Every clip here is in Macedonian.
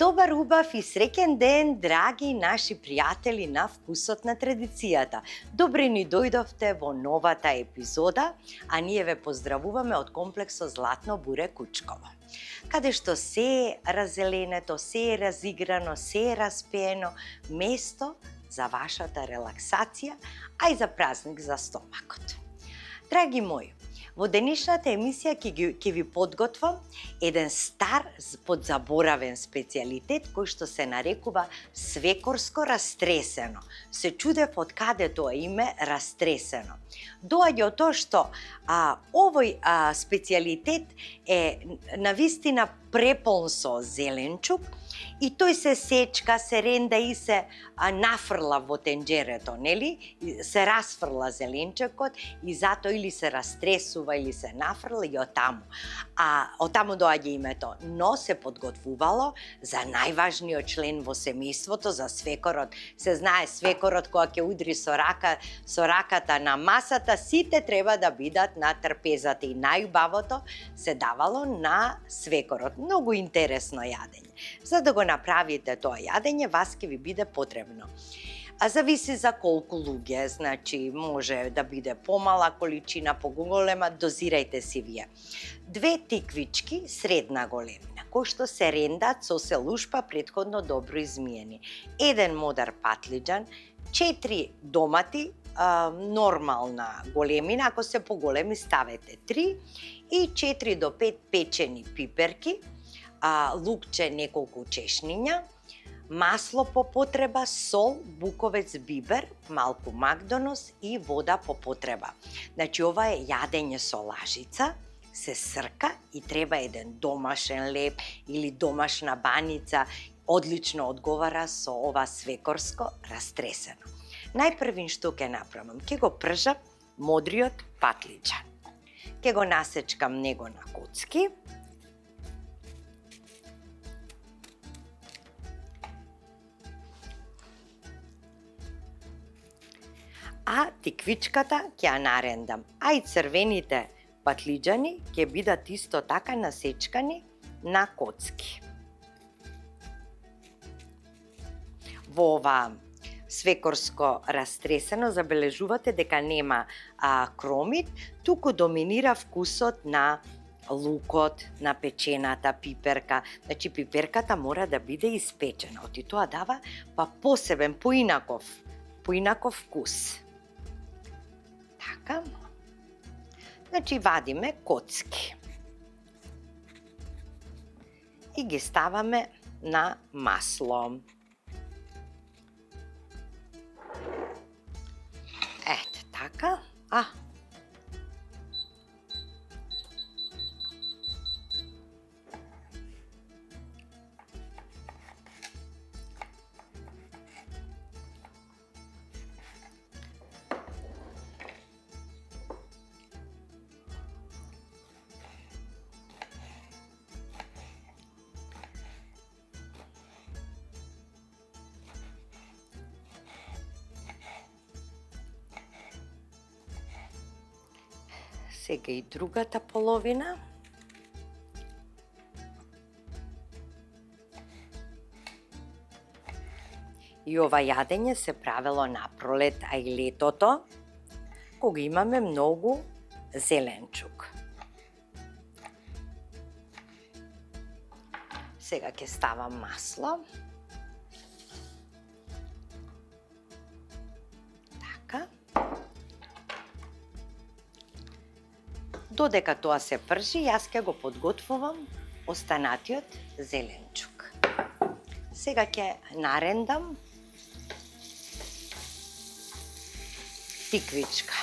Добар, убав и среќен ден, драги наши пријатели на Вкусот на традицијата. Добре ни дојдовте во новата епизода, а ние ве поздравуваме од комплексот Златно буре Кучково, каде што се е раззеленето, се е разиграно, се е распеено, место за вашата релаксација, а и за празник за стомакот. Драги мои, во денешната емисија ќе ви подготвам еден стар подзаборавен специјалитет кој што се нарекува свекорско растресено. Се чудев од каде тоа име растресено. Доаѓа од тоа што овој специјалитет е навистина преполн со зеленчук и тој се сечка, се ренда и се нафрла во тенџерето, нели? Се расфрла зеленчукот и затоа или се растресува или се нафрла и оттаму. Оттаму доаѓа името, но се подготвувало за најважниот член во семејството, за свекорот. Се знае, свекорот кога ќе удри со раката на масата, сите треба да бидат на трпезата и најубавото се давало на свекорот. Многу интересно јадење. За да го направите тоа јадење, вас ќе ви биде потребно. Зависи за колку луѓе, значи може да биде помала количина, поголема, дозирајте си вие. 2 тиквички средна големина, кои што се рендат со селушпа претходно добро измиени. 1 модар патлиџан, 4 домати, нормална големина, ако се поголеми ставете 3 и 4 до 5 печени пиперки, лукче неколку чешниња, масло по потреба, сол, буковец бибер, малку макдонос и вода по потреба. Значи ова е јадење со лажица, се срка и треба еден домашен леп или домашна баница, одлично одговара со ова свекорско растресено. Најпрвин што ќе направам, ќе го пржам модриот патлиџан. Ќе го насечкам него на коцки. А тиквичката ќе ја нарендам, а и црвените патлиџани ќе бидат исто така насечкани на коцки. Во ова свекорско растресено забележувате дека нема кромит, туку доминира вкусот на лукот, на печената пиперка. Значи пиперката мора да биде испечена, оти тоа дава посебен, поинаков вкус. Така. Значи вадиме коцки и ги ставаме на масло. Ете така. Сега и другата половина. И ова јадење се правело на пролет, а и летото, кога имаме многу зеленчук. Сега ќе ставам масло. Така. Додека тоа се пржи, јас ќе го подготвувам останатиот зеленчук. Сега ќе нарендам тиквичка.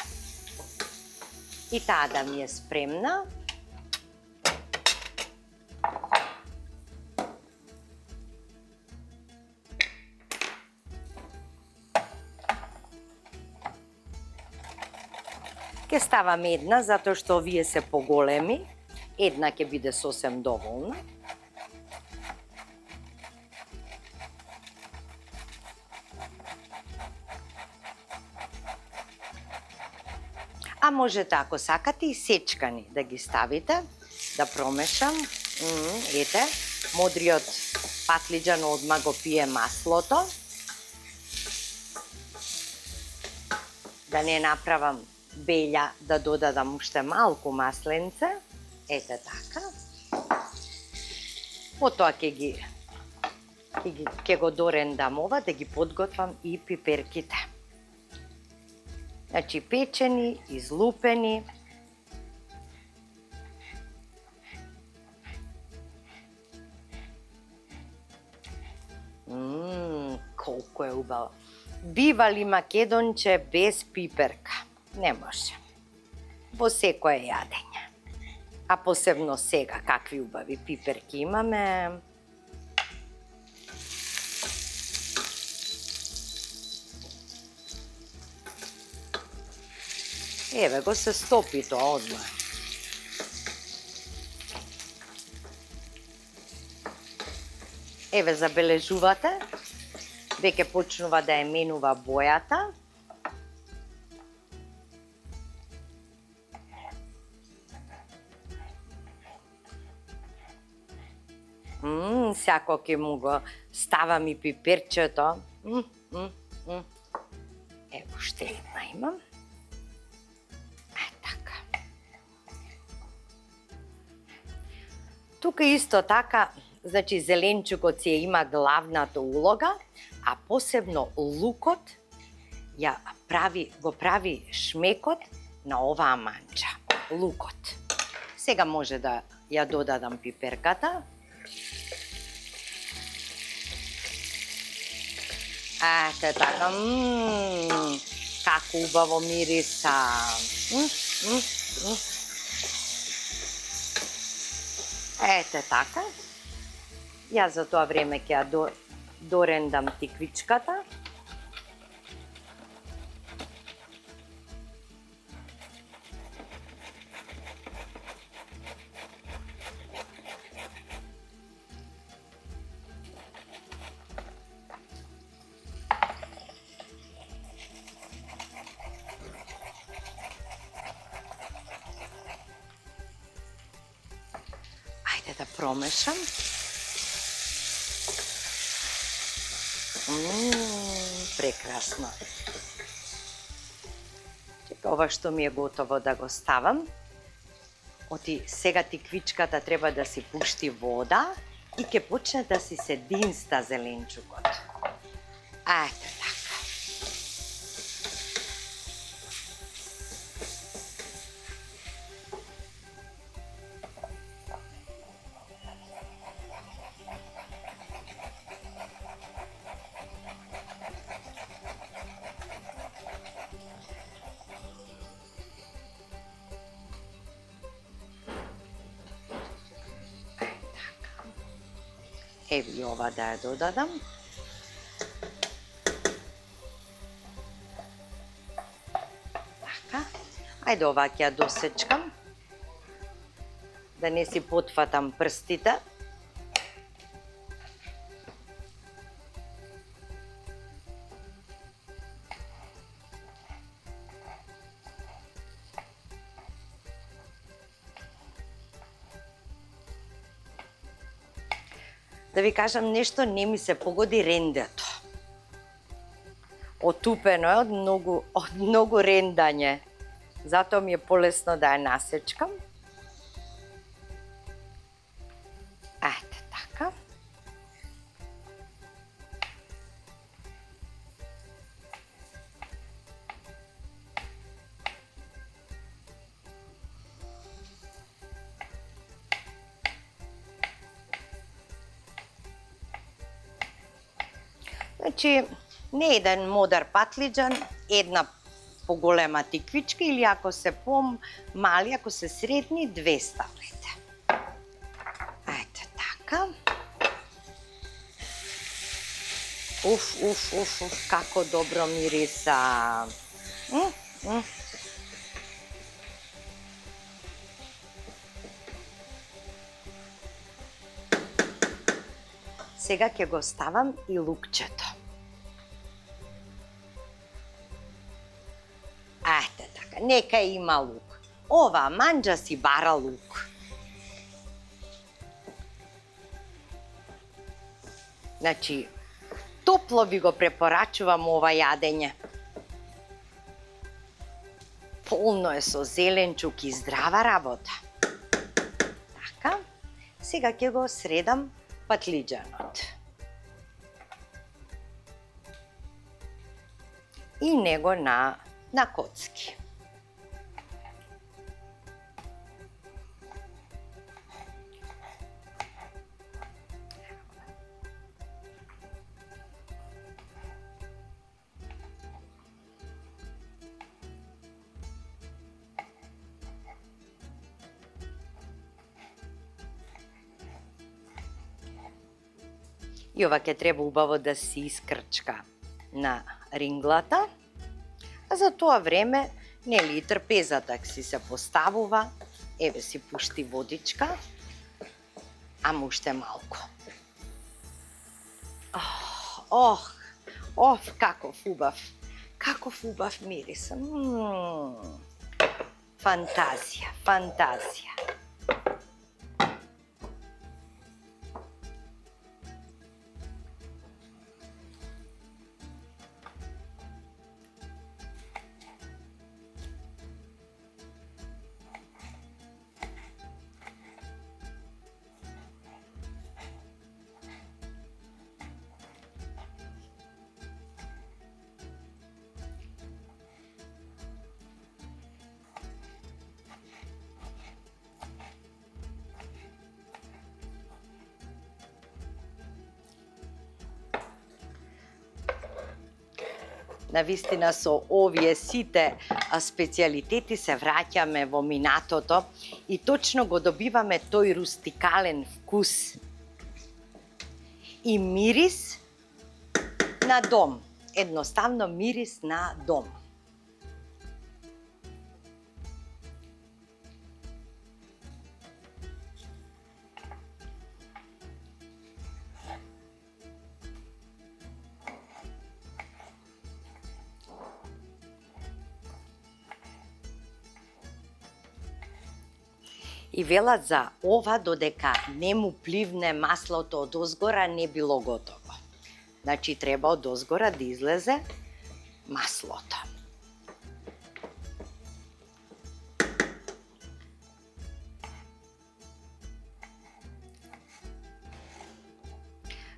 И таа да ми е спремна. Ќе ставам една, затоа што овие се поголеми. Една ќе биде сосем доволна. А можете, ако сакате, и сечкани да ги ставите, да промешам. Ете, модриот патлиџан одма го пие маслото. Да не направам белја, да додадам уште малку масленце. Ете така. Потоа ќе го дорендам ова, да ги подготвам и пиперките. Значи печени, излупени. Колку е убаво. Бива ли македонче без пиперка? Не може. Во секое јадење. А посебно сега, какви убави пиперки имаме. Еве го се стопи тоа одма. Еве забележувате, веќе почнува да ја менува бојата. Сяко ќе му го ставам и пиперчето. Ево уште една имам. Така. Тука исто така, значи зеленчукот си има главната улога, а посебно лукот го прави шмекот на оваа манџа. Лукот. Сега може да ја додадам пиперката. Ете така, како убаво мириса. Ете така. Јас за тоа време ќе ја дорендам тиквичката. Да промешам. Прекрасно. Чека, ова што ми е готово да го ставам. Оти сега тиквичката треба да си пушти вода и ќе почне да си се динста зеленчукот. Ете така. Ево и ова да ја додадам. Така. Ајде ова ќе ја досечкам. Да не си потфатам прстите. Да ви кажам нешто, не ми се погоди рендето. Отупено е од многу рендање. Затоа ми е полесно да ја насечкам. Ете така. Значи, не еден модар патлиџан, една поголема тиквичка или ако се помали, ако се средни, 2 ставите. Ете така. Како добро мириса. Сега ќе го ставам и лукчето. Ете Така, нека има лук. Ова манџа си бара лук. Значи, топло ви го препорачувам ова јадење. Полно е со зеленчук и здрава работа. Така, сега ќе го средам патлиџанот. И него на коцки. И ова ќе треба убаво да се искрчка на ринглата. А за тоа време, нели, трпезата си се поставува, еве си пушти водичка, ама уште малку. Каков убав мирис. Фантазија, фантазија. Навистина со овие сите специјалитети се враќаме во минатото и точно го добиваме тој рустикален вкус и мирис на дом. Едноставно мирис на дом. И велат за ова додека не му пливне маслото од озгора не било готово. Значи треба од озгора да излезе маслото.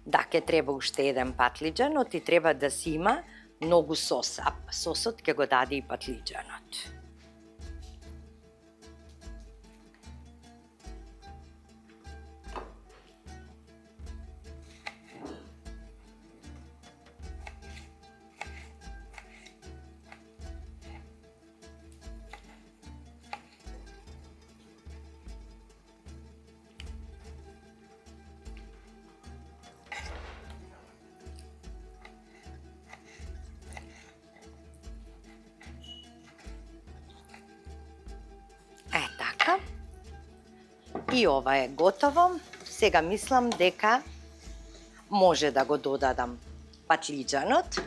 Да, ке треба уште еден патлиџанот и треба да си има многу сос, а сосот ќе го даде и патлиџанот. И ова е готово. Сега мислам дека може да го додадам патлиџанот.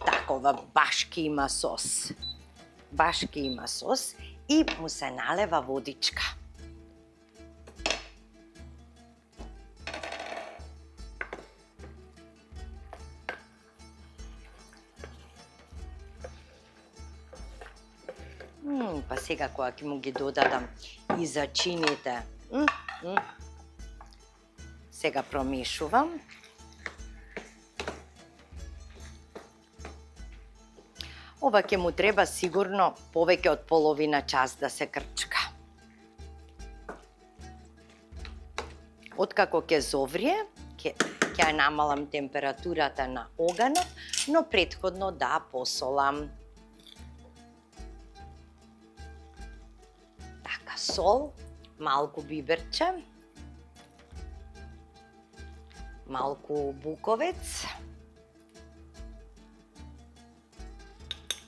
Такова баш ки има сос. Баш ки има сос и му се налева водичка. Па сега кога ќе му ги додадам и зачините. Сега промешувам. Ова ќе му треба сигурно повеќе од половина час да се крчка. Откако ќе зоврие, ќе ја намалам температурата на оганот, но претходно да посолам. Сол, малку биберче, малку буковец,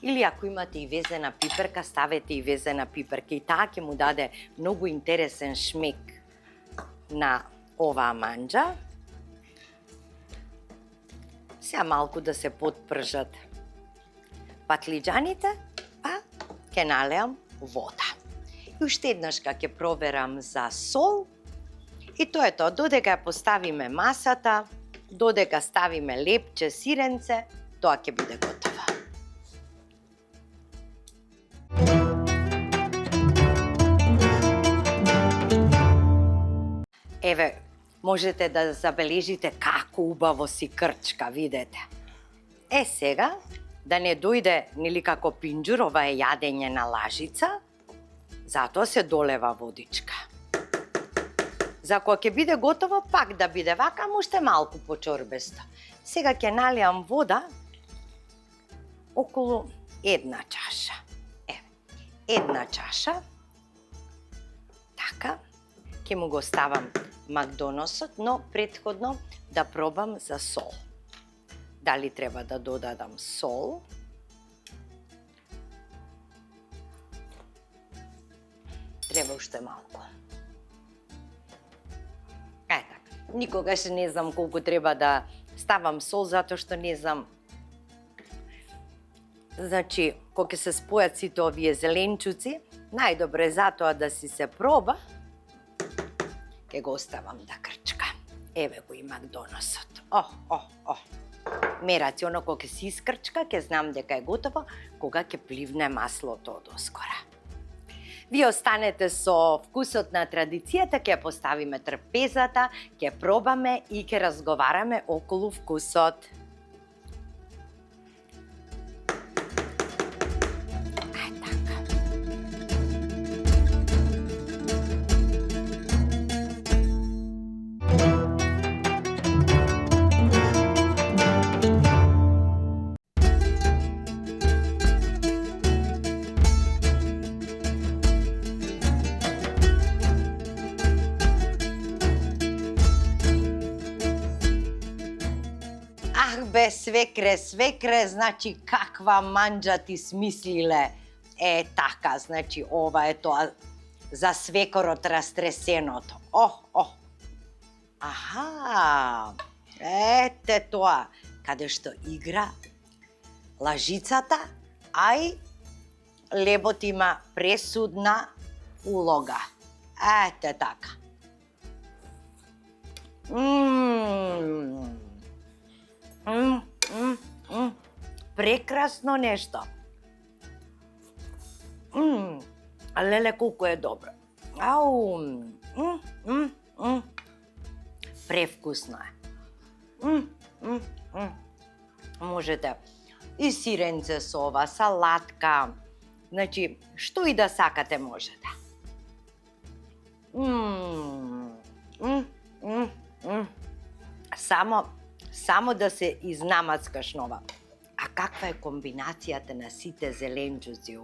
или ако имате и везена пиперка, ставете и везена пиперка и таа ќе му даде многу интересен шмек на оваа манџа. Сега малку да се подпржат патлиџаните, па ќе налеам вода. И уште еднаш ќе проверам за сол. И тоа е тоа, додека ја поставиме масата, додека ставиме лепче сиренце, тоа ќе биде готово. Еве, можете да забележите како убаво си крчка, видете. Сега, да не дојде нели како пинџур, ова е јадење на лажица, затоа се долева водичка. За кога ќе биде готово, пак да биде вака, уште малку почорбесто. Сега ќе налијам вода околу 1 чаша. Еве, 1 чаша. Така, ќе му го ставам макдоносот, но претходно да пробам за сол. Дали треба да додадам сол? Треба уште малку. Така, никогаш не знам колку треба да ставам сол, затоа што не знам. Значи, кога ќе се спојат сите овие зеленчуци, најдобре затоа да си се проба, ќе го оставам да крчка. Еве го и макдоносот. Мераци, оно кога ќе си искрчка, ќе знам дека е готово, кога ќе пливне маслото од оскора. Вие останете со вкусот на традицијата, ќе поставиме трпезата, ќе пробаме и ќе разговараме околу вкусот. Бе, свекре, значи каква манџа ти смислиле. Така, значи ова е тоа за свекорот растресеното. Аха, ете тоа, каде што игра лажицата, а и лебот има пресудна улога. Ете така. Прекрасно нешто. Леле, колку е добро. Превкусно е. Можете и сиренце со ова, салатка. Значи, што и да сакате можете. Само да се изнамацкаш нова. А каква е комбинацијата на сите зеленчуци?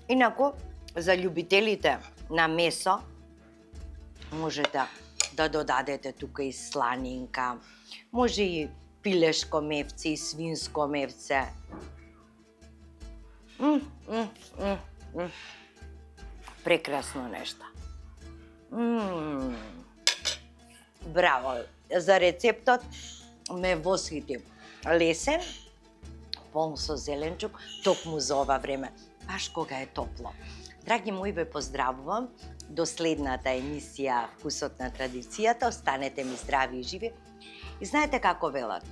Инаку, за љубителите на месо, можете да додадете тука и сланинка, може и пилешко мевце и свинско мевце. Прекрасно нешто. Браво! За рецептот ме восхити. Лесен, полн со зеленчук, токму за ова време, баш кога е топло. Драги мои, ве поздравувам до следната емисија Вкусот на традицијата. Останете ми здрави и живи. И знаете како велат?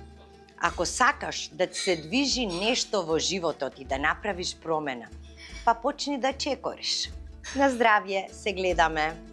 Ако сакаш да ти се движи нешто во животот и да направиш промена, па почни да чекориш. На здравје, се гледаме!